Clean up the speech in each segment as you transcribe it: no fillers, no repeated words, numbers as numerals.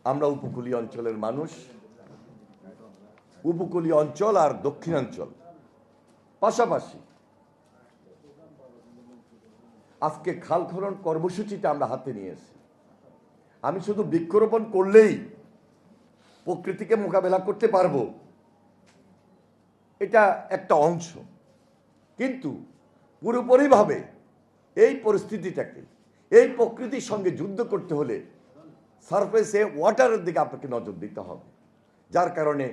আমরা উপকূলীয় অঞ্চলের মানুষ, উপকূলীয় অঞ্চল আর দক্ষিণাঞ্চল পাশাপাশি আজকে খাল খনন কর্মসূচিটা আমরা হাতে নিয়েছি। আমি শুধু বৃক্ষরোপণ করলেই প্রকৃতিকে মোকাবেলা করতে পারবো, এটা একটা অংশ, কিন্তু পুরোপুরিভাবে এই পরিস্থিতিটাকে, এই প্রকৃতির সঙ্গে যুদ্ধ করতে হলে সারফেসে ওয়াটারের দিকে আপনাকে নজর দিতে হবে। যার কারণে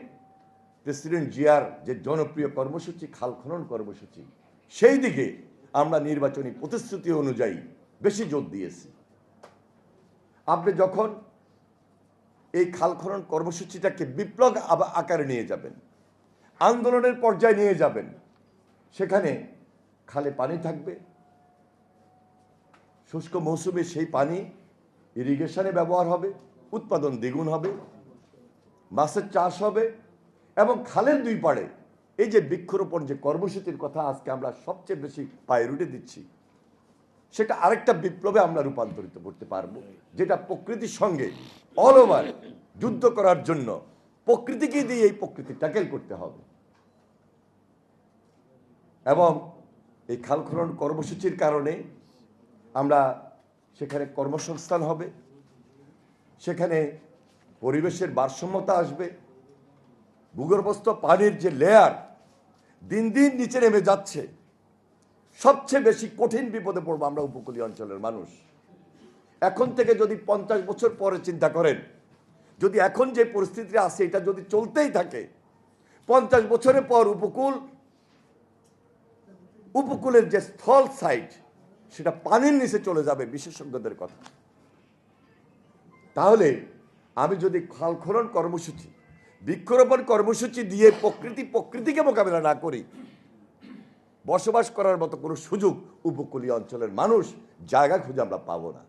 প্রেসিডেন্ট জিয়ার যে জনপ্রিয় কর্মসূচি খাল খনন কর্মসূচি, সেই দিকে আমরা নির্বাচনী প্রতিশ্রুতি অনুযায়ী বেশি জোর দিয়েছি। আপনি যখন এই খাল খনন কর্মসূচিটাকে বিপ্লব আকারে নিয়ে যাবেন, আন্দোলনের পর্যায়ে নিয়ে যাবেন, সেখানে খালে পানি থাকবে, শুষ্ক মৌসুমে সেই পানি ইরিগেশনে ব্যবহার হবে, উৎপাদন দ্বিগুণ হবে, মাছের চাষ হবে, এবং খালের দুই পাড়ে এই যে বৃক্ষরোপণ যে কর্মসূচির কথা আজকে আমরা সবচেয়ে বেশি প্রায়োরিটি দিচ্ছি, সেটা আরেকটা বিপ্লবে আমরা রূপান্তরিত করতে পারবো, যেটা প্রকৃতির সঙ্গে অল ওভার যুদ্ধ করার জন্য প্রকৃতিকে দিয়ে এই প্রকৃতি ট্যাকেল করতে হবে। এবং এই খাল খনন কর্মসূচির কারণে আমরা সেখানে কর্মসংস্থান হবে, সেখানে পরিবেশের ভারসাম্যতা আসবে, ভূগর্ভস্থ পানির যে লেয়ার দিন দিন নিচে নেমে যাচ্ছে, সবচেয়ে বেশি কঠিন বিপদে পড়বো আমরা উপকূলীয় অঞ্চলের মানুষ। এখন থেকে যদি 50 বছর পরে চিন্তা করেন, যদি এখন যে পরিস্থিতি আছে এটা যদি চলতেই থাকে, 50 বছরের পর উপকূলের যে স্থল সাইড সেটা পানির নিচে চলে যাবে, বিশেষজ্ঞদের কথা। তাহলে আমি যদি খাল খনন কর্মসূচি, বৃক্ষরোপণ কর্মসূচি দিয়ে প্রকৃতিকে মোকাবেলা না করি, বসবাস করার মতো কোনো সুযোগ উপকূলীয় অঞ্চলের মানুষ জায়গা খুঁজে আমরা পাবো না।